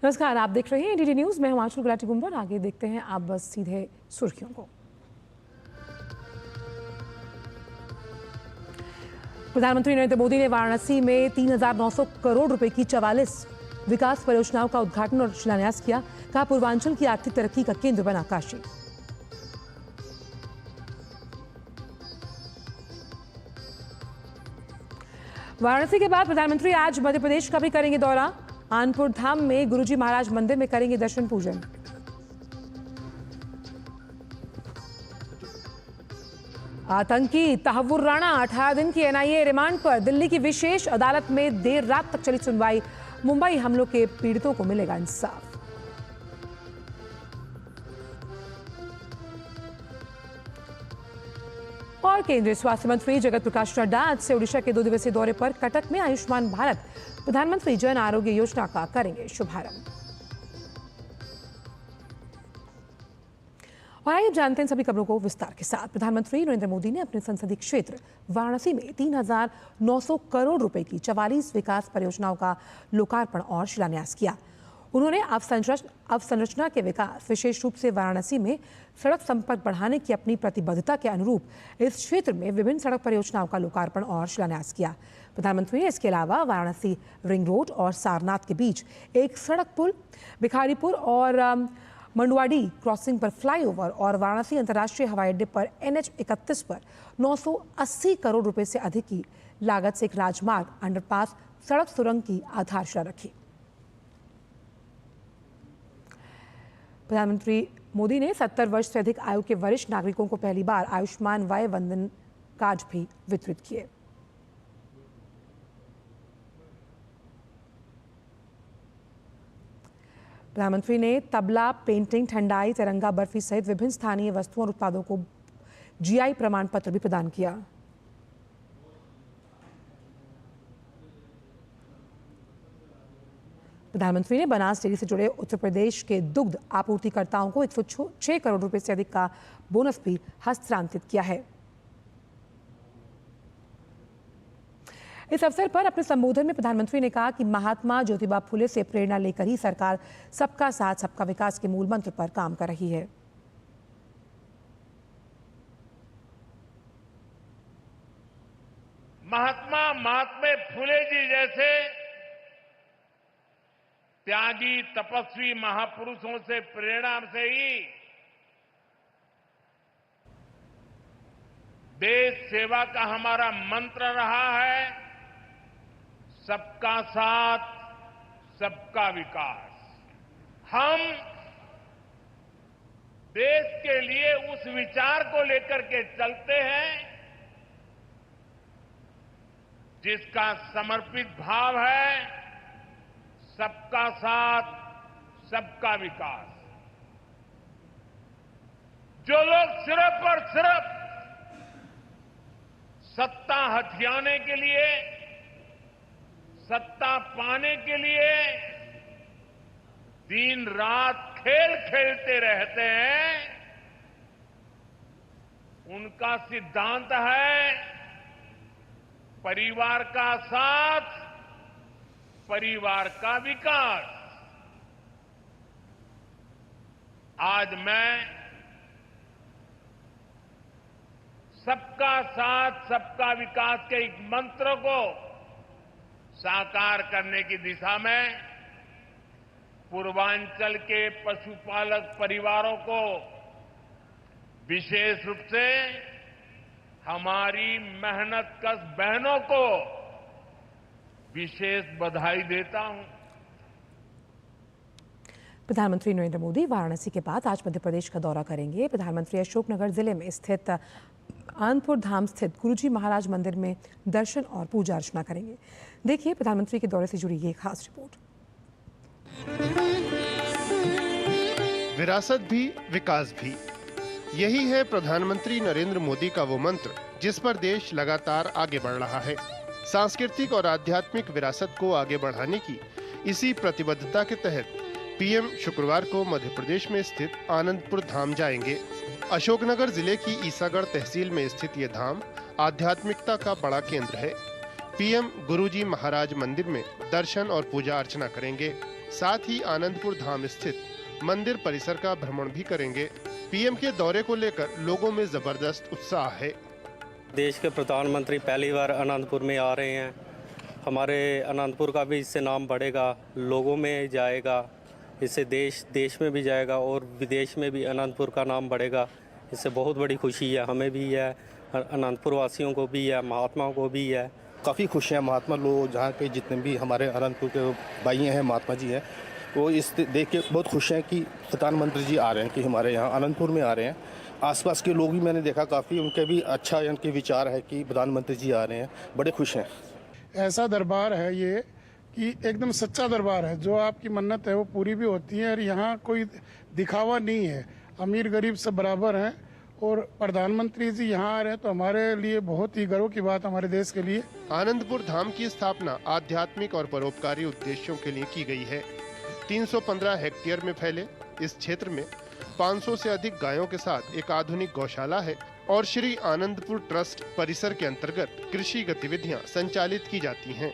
नमस्कार, आप देख रहे हैं एनडीटी न्यूज। मैं हूं आंचल गुलाटी गुंबर। आगे देखते हैं आप बस सीधे सुर्खियों को। प्रधानमंत्री नरेंद्र मोदी ने वाराणसी में 3,900 करोड़ रुपए की 44 विकास परियोजनाओं का उद्घाटन और शिलान्यास किया। कहा, पूर्वांचल की आर्थिक तरक्की का केंद्र बना काशी। वाराणसी के बाद प्रधानमंत्री आज मध्य प्रदेश का भी करेंगे दौरा। आनपुर धाम में गुरुजी महाराज मंदिर में करेंगे दर्शन पूजन। आतंकी तहव्वुर राणा 18 दिन की एनआईए रिमांड पर। दिल्ली की विशेष अदालत में देर रात तक चली सुनवाई। मुंबई हमलों के पीड़ितों को मिलेगा इंसाफ। और केंद्रीय स्वास्थ्य मंत्री जगत प्रकाश नड्डा आज से ओडिशा के 2 दिवसीय दौरे पर। कटक में आयुष्मान भारत प्रधानमंत्री जन आरोग्य योजना का करेंगे शुभारंभ। और आइए जानते हैं सभी खबरों को विस्तार के साथ। प्रधानमंत्री नरेंद्र मोदी ने अपने संसदीय क्षेत्र वाराणसी में 3,900 करोड़ रुपए की 44 विकास परियोजनाओं का लोकार्पण और शिलान्यास किया। उन्होंने अवसंरचना के विकास, विशेष रूप से वाराणसी में सड़क संपर्क बढ़ाने की अपनी प्रतिबद्धता के अनुरूप इस क्षेत्र में विभिन्न सड़क परियोजनाओं का लोकार्पण और शिलान्यास किया। प्रधानमंत्री ने इसके अलावा वाराणसी रिंग रोड और सारनाथ के बीच एक सड़क पुल, भिखारीपुर और मंडवाडी क्रॉसिंग पर फ्लाईओवर और वाराणसी अंतर्राष्ट्रीय हवाई अड्डे पर NH 31 पर 980 करोड़ रुपए से अधिक की लागत से एक राजमार्ग, अंडरपास, सड़क सुरंग की आधारशिला रखी। प्रधानमंत्री मोदी ने 70 वर्ष से अधिक आयु के वरिष्ठ नागरिकों को पहली बार आयुष्मान वय वंदन कार्ड भी वितरित किए। प्रधानमंत्री ने तबला, पेंटिंग, ठंडाई, तिरंगा बर्फी सहित विभिन्न स्थानीय वस्तुओं और उत्पादों को GI प्रमाण पत्र भी प्रदान किया। प्रधानमंत्री ने बनास डेयरी से जुड़े उत्तर प्रदेश के दुग्ध आपूर्तिकर्ताओं को 106 करोड़ रुपए से अधिक का बोनस भी हस्तांतरित किया है। इस अवसर पर अपने संबोधन में प्रधानमंत्री ने कहा कि महात्मा ज्योतिबा फुले से प्रेरणा लेकर ही सरकार सबका साथ, सबका विकास के मूल मंत्र पर काम कर रही है। महात्मा फुले जी जैसे त्यागी, तपस्वी महापुरुषों से प्रेरणा से ही देश सेवा का हमारा मंत्र रहा है, सबका साथ, सबका विकास। हम देश के लिए उस विचार को लेकर के चलते हैं जिसका समर्पित भाव है सबका साथ, सबका विकास। जो लोग सिर्फ और सिर्फ सत्ता हथियाने के लिए, सत्ता पाने के लिए दिन रात खेल खेलते रहते हैं, उनका सिद्धांत है परिवार का साथ, परिवार का विकास। आज मैं सबका साथ, सबका विकास के एक मंत्र को साकार करने की दिशा में पूर्वांचल के पशुपालक परिवारों को, विशेष रूप से हमारी मेहनतकश बहनों को विशेष बधाई देता हूं। प्रधानमंत्री नरेंद्र मोदी वाराणसी के बाद आज मध्य प्रदेश का दौरा करेंगे। प्रधानमंत्री अशोकनगर जिले में स्थित आनपुर धाम स्थित गुरुजी महाराज मंदिर में दर्शन और पूजा अर्चना करेंगे। देखिए प्रधानमंत्री के दौरे से जुड़ी ये खास रिपोर्ट। विरासत भी, विकास भी, यही है प्रधानमंत्री नरेंद्र मोदी का वो मंत्र जिस पर देश लगातार आगे बढ़ रहा है। सांस्कृतिक और आध्यात्मिक विरासत को आगे बढ़ाने की इसी प्रतिबद्धता के तहत पीएम शुक्रवार को मध्य प्रदेश में स्थित आनंदपुर धाम जाएंगे। अशोकनगर जिले की ईसागढ़ तहसील में स्थित ये धाम आध्यात्मिकता का बड़ा केंद्र है। पीएम गुरुजी महाराज मंदिर में दर्शन और पूजा अर्चना करेंगे। साथ ही आनंदपुर धाम स्थित मंदिर परिसर का भ्रमण भी करेंगे। पीएम के दौरे को लेकर लोगों में जबरदस्त उत्साह है। देश के प्रधानमंत्री पहली बार अनंतपुर में आ रहे हैं। हमारे अनंतपुर का भी इससे नाम बढ़ेगा, लोगों में जाएगा, इससे देश में भी जाएगा और विदेश में भी अनंतपुर का नाम बढ़ेगा। इससे बहुत बड़ी खुशी है, हमें भी है, अनंतपुर वासियों को भी है, महात्माओं को भी है। काफ़ी खुश हैं महात्मा लोग, जहाँ के जितने भी हमारे अनंतपुर के भाई हैं, महात्मा जी हैं, वो इस देख के बहुत खुश हैं कि प्रधानमंत्री जी आ रहे हैं, कि हमारे यहाँ अनंतपुर में आ रहे हैं। आसपास के लोग भी मैंने देखा काफ़ी उनके भी अच्छा उनके विचार है कि प्रधानमंत्री जी आ रहे हैं, बड़े खुश हैं। ऐसा दरबार है ये कि एकदम सच्चा दरबार है, जो आपकी मन्नत है वो पूरी भी होती है और यहाँ कोई दिखावा नहीं है, अमीर गरीब सब बराबर हैं। और प्रधानमंत्री जी यहाँ आ रहे हैं तो हमारे लिए बहुत ही गर्व की बात, हमारे देश के लिए। आनंदपुर धाम की स्थापना आध्यात्मिक और परोपकारी उद्देश्यों के लिए की गई है। 315 हेक्टेयर में फैले इस क्षेत्र में 500 से अधिक गायों के साथ एक आधुनिक गौशाला है और श्री आनंदपुर ट्रस्ट परिसर के अंतर्गत कृषि गतिविधियां संचालित की जाती हैं।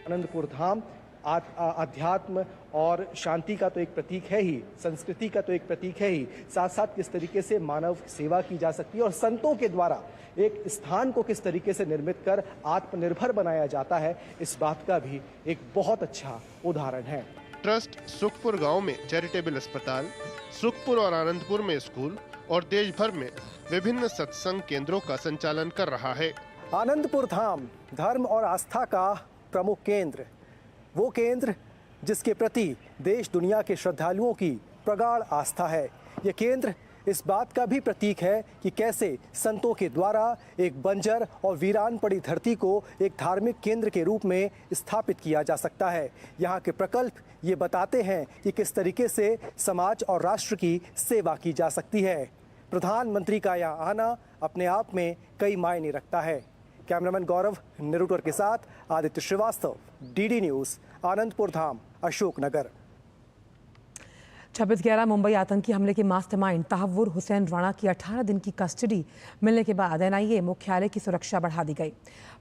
आनंदपुर धाम अध्यात्म और शांति का तो एक प्रतीक है ही, संस्कृति का तो एक प्रतीक है ही, साथ साथ किस तरीके से मानव सेवा की जा सकती है और संतों के द्वारा एक स्थान को किस तरीके से निर्मित कर आत्मनिर्भर बनाया जाता है, इस बात का भी एक बहुत अच्छा उदाहरण है। ट्रस्ट सुखपुर गांव में चैरिटेबल अस्पताल, सुखपुर और आनंदपुर में स्कूल और देश भर में विभिन्न सत्संग केंद्रों का संचालन कर रहा है। आनंदपुर धाम धर्म और आस्था का प्रमुख केंद्र, वो केंद्र जिसके प्रति देश दुनिया के श्रद्धालुओं की प्रगाढ़ आस्था है। ये केंद्र इस बात का भी प्रतीक है कि कैसे संतों के द्वारा एक बंजर और वीरान पड़ी धरती को एक धार्मिक केंद्र के रूप में स्थापित किया जा सकता है। यहाँ के प्रकल्प ये बताते हैं कि किस तरीके से समाज और राष्ट्र की सेवा की जा सकती है। प्रधानमंत्री का यहाँ आना अपने आप में कई मायने रखता है। कैमरामैन गौरव निरुटर के साथ आदित्य श्रीवास्तव, डीडी न्यूज़, आनंदपुर धाम, अशोकनगर। 26/11 मुंबई आतंकी हमले के मास्टरमाइंड तहव्वुर हुसैन राणा की 18 दिन की कस्टडी मिलने के बाद एनआईए मुख्यालय की सुरक्षा बढ़ा दी गई।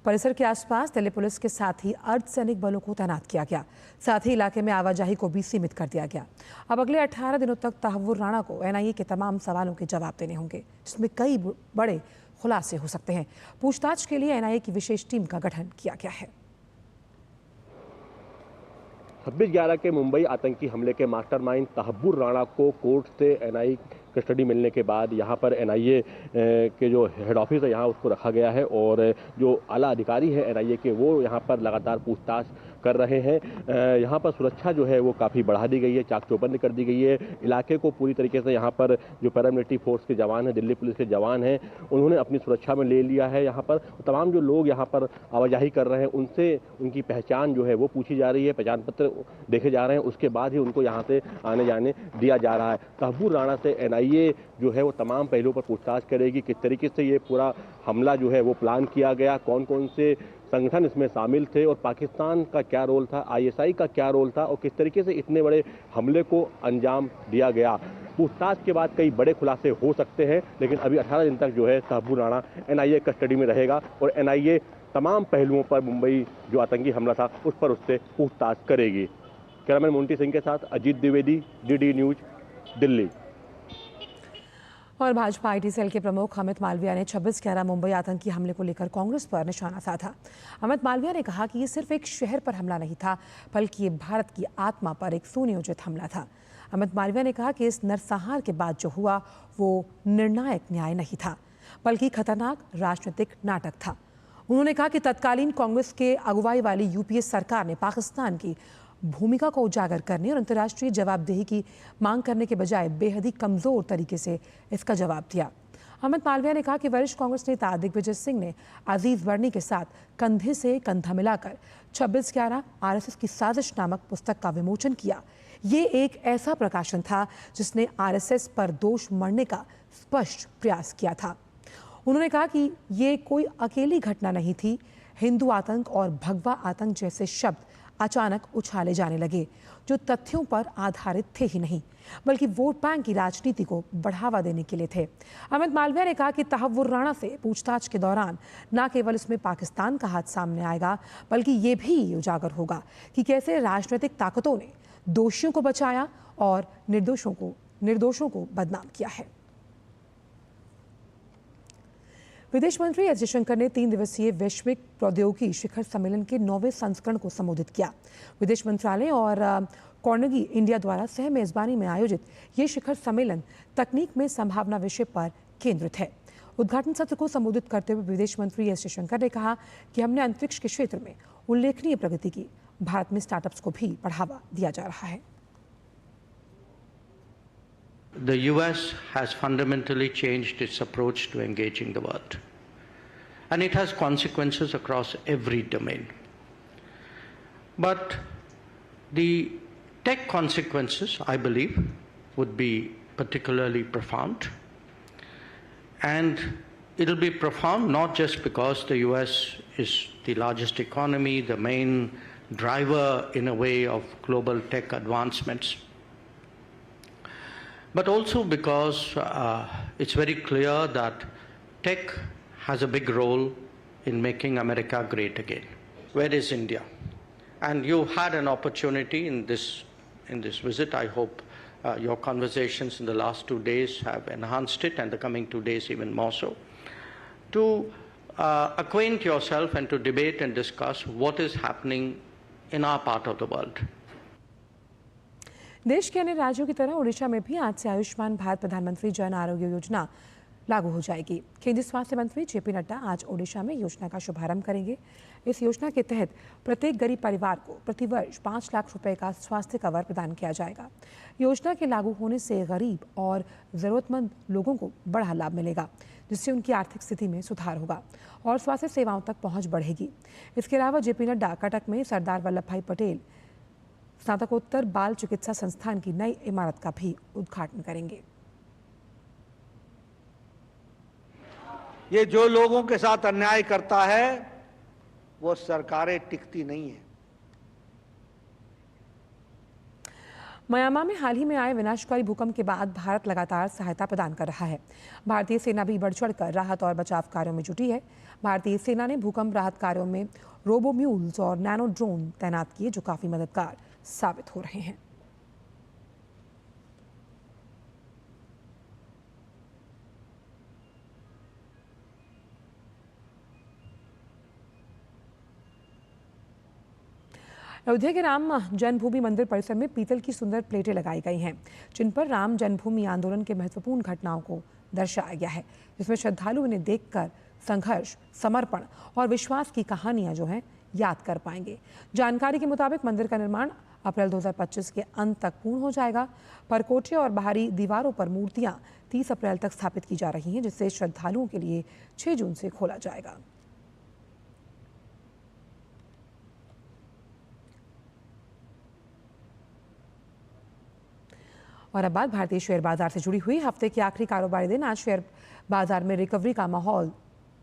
परिसर के आसपास दिल्ली पुलिस के साथ ही अर्धसैनिक बलों को तैनात किया गया। साथ ही इलाके में आवाजाही को भी सीमित कर दिया गया। अब अगले 18 दिनों तक तहव्वुर राणा को एनआईए के तमाम सवालों के जवाब देने होंगे, जिसमें कई बड़े खुलासे हो सकते हैं। पूछताछ के लिए एनआईए की विशेष टीम का गठन किया गया है। 26/11 के मुंबई आतंकी हमले के मास्टरमाइंड तहव्वुर राणा को कोर्ट से एनआईए कस्टडी मिलने के बाद यहाँ पर एनआईए के जो हेड ऑफिस है यहाँ उसको रखा गया है और जो आला अधिकारी है एनआईए के वो यहाँ पर लगातार पूछताछ कर रहे हैं। यहाँ पर सुरक्षा जो है वो काफ़ी बढ़ा दी गई है, चाक चौबंद कर दी गई है। इलाके को पूरी तरीके से यहाँ पर जो पैरामिलिट्री फोर्स के जवान हैं, दिल्ली पुलिस के जवान हैं, उन्होंने अपनी सुरक्षा में ले लिया है। यहाँ पर तमाम जो लोग यहाँ पर आवाजाही कर रहे हैं उनसे उनकी पहचान जो है वो पूछी जा रही है, पहचान पत्र देखे जा रहे हैं, उसके बाद ही उनको यहाँ से आने जाने दिया जा रहा है। तहव्वुर राणा से एनआईए जो है वो तमाम पहलुओं पर पूछताछ करेगी, किस तरीके से ये पूरा हमला जो है वो प्लान किया गया, कौन कौन से संगठन इसमें शामिल थे और पाकिस्तान का क्या रोल था, आईएसआई का क्या रोल था और किस तरीके से इतने बड़े हमले को अंजाम दिया गया। पूछताछ के बाद कई बड़े खुलासे हो सकते हैं, लेकिन अभी 18 दिन तक जो है तहव्वुर राणा एनआईए कस्टडी में रहेगा और एनआईए तमाम पहलुओं पर मुंबई जो आतंकी हमला था उस पर उससे पूछताछ करेगी। कैमरामैन मोंटी सिंह के साथ अजीत द्विवेदी, डीडी न्यूज, दिल्ली। और भाजपा आईटी सेल के प्रमुख अमित मालविया ने 26/11 मुंबई आतंकी हमले को लेकर कांग्रेस पर निशाना साधा। अमित मालविया ने कहा कि ये सिर्फ एक शहर पर हमला नहीं था, बल्कि ये भारत की आत्मा पर एक सुनियोजित हमला था। अमित मालविया ने कहा कि इस नरसंहार के बाद जो हुआ वो निर्णायक न्याय नहीं था, बल्कि खतरनाक राजनीतिक नाटक था। उन्होंने कहा कि तत्कालीन कांग्रेस के अगुवाई वाली यूपीए सरकार ने पाकिस्तान की भूमिका को उजागर करने और अंतर्राष्ट्रीय जवाबदेही की मांग करने के बजाय बेहद ही कमजोर तरीके से इसका जवाब दिया। अमित मालविया ने कहा कि वरिष्ठ कांग्रेस नेता दिग्विजय सिंह ने अजीज वर्णी के साथ कंधे से कंधा मिलाकर 26/11 आरएसएस की साजिश नामक पुस्तक का विमोचन किया। ये एक ऐसा प्रकाशन था जिसने आरएसएस पर दोष मढ़ने का स्पष्ट प्रयास किया था। उन्होंने कहा कि ये कोई अकेली घटना नहीं थी। हिंदू आतंक और भगवा आतंक जैसे शब्द अचानक उछाले जाने लगे, जो तथ्यों पर आधारित थे ही नहीं, बल्कि वोट बैंक की राजनीति को बढ़ावा देने के लिए थे। अमित मालविया ने कहा कि तहव्वुर राणा से पूछताछ के दौरान न केवल इसमें पाकिस्तान का हाथ सामने आएगा, बल्कि ये भी उजागर होगा कि कैसे राजनीतिक ताकतों ने दोषियों को बचाया और निर्दोषों को बदनाम किया है। विदेश मंत्री एस जयशंकर ने 3 दिवसीय वैश्विक प्रौद्योगिकी शिखर सम्मेलन के 9वें संस्करण को संबोधित किया। विदेश मंत्रालय और कार्नेगी इंडिया द्वारा सह मेजबानी में आयोजित ये शिखर सम्मेलन तकनीक में संभावना विषय पर केंद्रित है। उद्घाटन सत्र को संबोधित करते हुए विदेश मंत्री एस जयशंकर ने कहा कि हमने अंतरिक्ष के क्षेत्र में उल्लेखनीय प्रगति की। भारत में स्टार्टअप्स को भी बढ़ावा दिया जा रहा है। The US has fundamentally changed its approach to engaging the world, and it has consequences across every domain. But the tech consequences, I believe, would be particularly profound, and it'll be profound not just because the US is the largest economy, the main driver in a way of global tech advancements, but also because it's very clear that tech has a big role in making America great again. Where is India? And you had an opportunity in this visit. I hope your conversations in the last 2 days have enhanced it, and the coming 2 days even more so, to acquaint yourself and to debate and discuss what is happening in our part of the world. देश के अन्य राज्यों की तरह ओडिशा में भी आज से आयुष्मान भारत प्रधानमंत्री जन आरोग्य योजना लागू हो जाएगी। केंद्रीय स्वास्थ्य मंत्री जेपी नड्डा आज ओडिशा में योजना का शुभारंभ करेंगे। इस योजना के तहत प्रत्येक गरीब परिवार को प्रतिवर्ष 5 लाख रुपए का स्वास्थ्य कवर प्रदान किया जाएगा। योजना के लागू होने से गरीब और जरूरतमंद लोगों को बड़ा लाभ मिलेगा, जिससे उनकी आर्थिक स्थिति में सुधार होगा और स्वास्थ्य सेवाओं तक पहुंच बढ़ेगी। इसके अलावा जेपी नड्डा कटक में सरदार वल्लभ भाई पटेल स्नातकोत्तर बाल चिकित्सा संस्थान की नई इमारत का भी उद्घाटन करेंगे। ये जो लोगों के साथ अन्याय करता है वो सरकारें टिकती नहीं है। म्यांमार में हाल ही में आए विनाशकारी भूकंप के बाद भारत लगातार सहायता प्रदान कर रहा है। भारतीय सेना भी बढ़ चढ़कर राहत और बचाव कार्यों में जुटी है। भारतीय सेना ने भूकंप राहत कार्यों में रोबोम्यूल्स और नैनो ड्रोन तैनात किए, जो काफी मददगार साबित हो रहे हैं। अयोध्या के राम जन्मभूमि मंदिर परिसर में पीतल की सुंदर प्लेटें लगाई गई हैं, जिन पर राम जन्मभूमि आंदोलन के महत्वपूर्ण घटनाओं को दर्शाया गया है, जिसमें श्रद्धालु इन्हें देखकर संघर्ष, समर्पण और विश्वास की कहानियां जो हैं याद कर पाएंगे। जानकारी के मुताबिक मंदिर का निर्माण अप्रैल 2025 के अंत तक पूर्ण हो जाएगा। परकोटे और बाहरी दीवारों पर मूर्तियां 30 अप्रैल तक स्थापित की जा रही हैं, जिससे श्रद्धालुओं के लिए 6 जून से खोला जाएगा। और अब बात भारतीय शेयर बाजार से जुड़ी हुई हफ्ते के आखिरी कारोबारी दिन। आज शेयर बाजार में रिकवरी का माहौल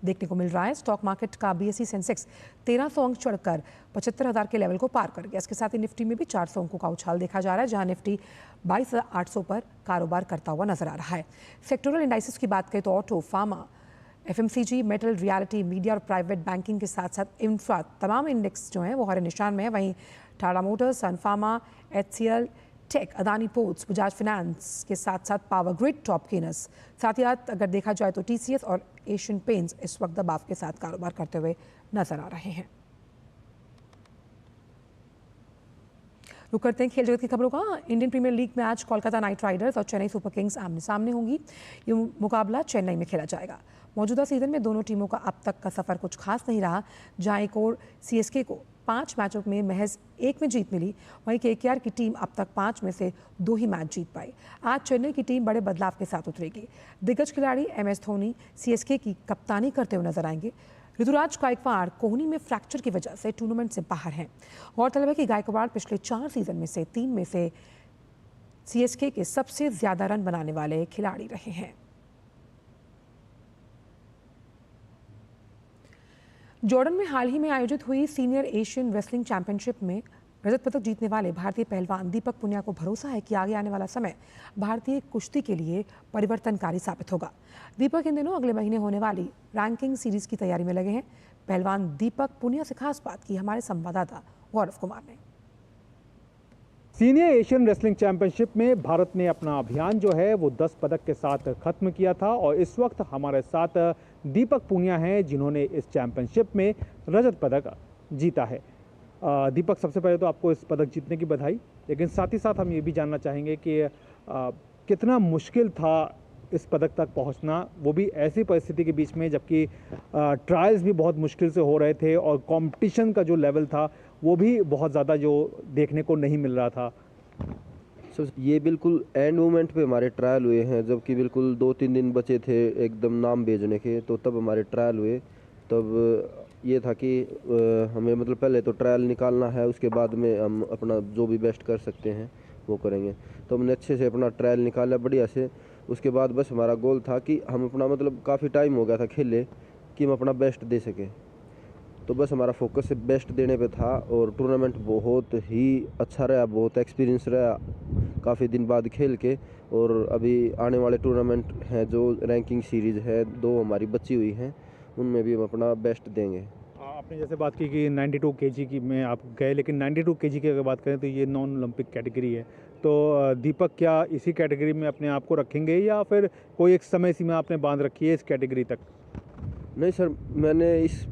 देखने को मिल रहा है। स्टॉक मार्केट का बीएसई सेंसेक्स 1300 अंक चढ़कर 75,000 के लेवल को पार कर गया। इसके साथ ही निफ्टी में भी 400 अंकों का उछाल देखा जा रहा है, जहां निफ्टी 22,800 पर कारोबार करता हुआ नजर आ रहा है। सेक्टोरल इंडाइसेस की बात करें तो auto, pharma, FMCG, metal, reality, media और प्राइवेट बैंकिंग के साथ साथ इंफ्रा तमाम इंडेक्स जो हैं वो हरे निशान में है। वहीं टाटा मोटर्स, सन फार्मा, एचसीएल, टेक, अदानी पोर्ट्स, बजाज फाइनेंस के साथ साथ पावर ग्रिड टॉप गेनर्स। साथ ही अगर देखा जाए तो टीसीएस और एशियन पेंट्स इस वक्त दबाव के साथ कारोबार करते हुए नजर आ रहे हैं। रुक करते हैं खेल जगत की खबरों का। इंडियन प्रीमियर लीग में आज कोलकाता नाइट राइडर्स और चेन्नई सुपर किंग्स आमने सामने होंगी। ये मुकाबला चेन्नई में खेला जाएगा। मौजूदा सीजन में दोनों टीमों का अब तक का सफर कुछ खास नहीं रहा, जहां एक और सीएसके को 5 मैचों में महज 1 में जीत मिली, वहीं केकेआर की टीम अब तक 5 में से 2 ही मैच जीत पाई। आज चेन्नई की टीम बड़े बदलाव के साथ उतरेगी। दिग्गज खिलाड़ी एमएस धोनी सीएसके की कप्तानी करते हुए नजर आएंगे। ऋतुराज गायकवाड़ कोहनी में फ्रैक्चर की वजह से टूर्नामेंट से बाहर हैं। गौरतलब है कि गायकवाड़ पिछले 4 सीजन में से 3 में से सीएसके के सबसे ज्यादा रन बनाने वाले खिलाड़ी रहे हैं। जॉर्डन में हाल ही में आयोजित हुई सीनियर एशियन रेसलिंग चैंपियनशिप में रजत पदक जीतने वाले भारतीय पहलवान दीपक पुनिया को भरोसा है कि आगे आने वाला समय भारतीय कुश्ती के लिए परिवर्तनकारी साबित होगा। दीपक इन दिनों अगले महीने होने वाली रैंकिंग सीरीज की तैयारी में लगे हैं। पहलवान दीपक पुनिया से खास बात की हमारे संवाददाता गौरव कुमार ने। सीनियर एशियन रेसलिंग चैंपियनशिप में भारत ने अपना अभियान जो है वो 10 पदक के साथ खत्म किया था और इस वक्त हमारे साथ दीपक पूनिया हैं जिन्होंने इस चैंपियनशिप में रजत पदक जीता है। दीपक, सबसे पहले तो आपको इस पदक जीतने की बधाई, लेकिन साथ ही साथ हम ये भी जानना चाहेंगे कि कितना मुश्किल था इस पदक तक पहुंचना, वो भी ऐसी परिस्थिति के बीच में जबकि ट्रायल्स भी बहुत मुश्किल से हो रहे थे और कंपटीशन का जो लेवल था वो भी बहुत ज़्यादा जो देखने को नहीं मिल रहा था। ये बिल्कुल एंड मोमेंट पे हमारे ट्रायल हुए हैं, जबकि बिल्कुल 2-3 दिन बचे थे एकदम नाम भेजने के, तो तब हमारे ट्रायल हुए। तब ये था कि हमें मतलब पहले तो ट्रायल निकालना है, उसके बाद में हम अपना जो भी बेस्ट कर सकते हैं वो करेंगे। तो हमने अच्छे से अपना ट्रायल निकाला बढ़िया से। उसके बाद बस हमारा गोल था कि हम अपना मतलब काफ़ी टाइम हो गया था खेले कि हम अपना बेस्ट दे सकें, तो बस हमारा फोकस से बेस्ट देने पे था। और टूर्नामेंट बहुत ही अच्छा रहा, बहुत एक्सपीरियंस रहा काफ़ी दिन बाद खेल के। और अभी आने वाले टूर्नामेंट हैं जो रैंकिंग सीरीज़ है 2 हमारी बची हुई हैं, उनमें भी हम अपना बेस्ट देंगे। आपने जैसे बात की कि 92 केजी की में आप गए, लेकिन 92 केजी की अगर बात करें तो ये नॉन ओलंपिक कैटेगरी है, तो दीपक क्या इसी कैटेगरी में अपने आप को रखेंगे या फिर कोई एक समय सीमा आपने बांध रखी है इस कैटेगरी तक? नहीं सर, मैंने इस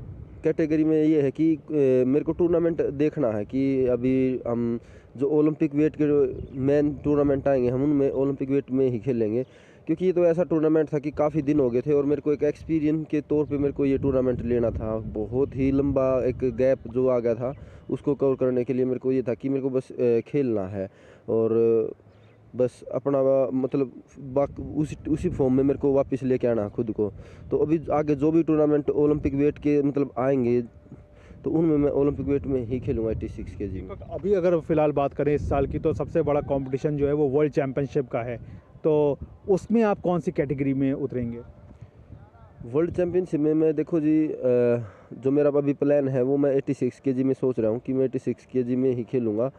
कैटेगरी में ये है कि मेरे को टूर्नामेंट देखना है कि अभी हम जो ओलंपिक वेट के जो मेन टूर्नामेंट आएंगे हम उनमें ओलंपिक वेट में ही खेलेंगे, क्योंकि ये तो ऐसा टूर्नामेंट था कि काफ़ी दिन हो गए थे और मेरे को एक एक्सपीरियंस के तौर पे मेरे को ये टूर्नामेंट लेना था। बहुत ही लंबा एक गैप जो आ गया था उसको कवर करने के लिए मेरे को ये था कि मेरे को बस खेलना है और बस अपना मतलब उसी फॉर्म में मेरे को वापस लेके आना खुद को। तो अभी आगे जो भी टूर्नामेंट ओलंपिक वेट के मतलब आएंगे तो उनमें मैं ओलंपिक वेट में ही खेलूंगा 86 केजी में। अभी अगर फ़िलहाल बात करें इस साल की, तो सबसे बड़ा कंपटीशन जो है वो वर्ल्ड चैंपियनशिप का है, तो उसमें आप कौन सी कैटेगरी में उतरेंगे? वर्ल्ड चैम्पियनशिप में मैं देखो जी, जो मेरा अभी प्लान है वो मैं 86 केजी में सोच रहा हूँ कि मैं 86 केजी में ही खेलूँगा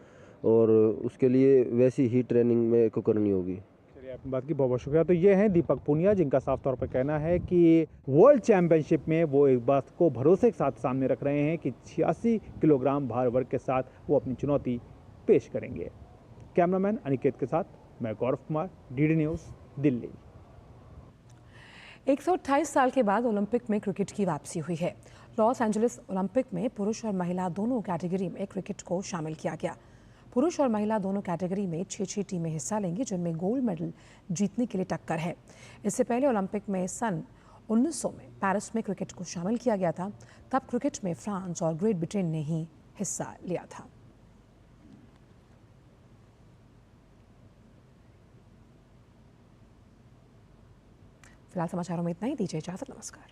और उसके लिए वैसी ही ट्रेनिंग मेरे को करनी होगी। चलिए, आपकी बात की बहुत बहुत शुक्रिया। तो ये हैं दीपक पूनिया, जिनका साफ तौर पर कहना है कि वर्ल्ड चैंपियनशिप में वो एक बात को भरोसे के साथ सामने रख रहे हैं कि 86 किलोग्राम भार वर्ग के साथ वो अपनी चुनौती पेश करेंगे। कैमरामैन अनिकेत के साथ मैं गौरव कुमार, डीडी न्यूज़, दिल्ली। 128 साल के बाद ओलंपिक में क्रिकेट की वापसी हुई है। लॉस एंजलिस ओलंपिक में पुरुष और महिला दोनों कैटेगरी में क्रिकेट को शामिल किया गया। पुरुष और महिला दोनों कैटेगरी में 6 टीमें हिस्सा लेंगी, जिनमें गोल्ड मेडल जीतने के लिए टक्कर है। इससे पहले ओलंपिक में सन 1900 में पेरिस में क्रिकेट को शामिल किया गया था। तब क्रिकेट में फ्रांस और ग्रेट ब्रिटेन ने ही हिस्सा लिया था। फिलहाल समाचारों में इतना ही। दीजिए इजाजत, नमस्कार।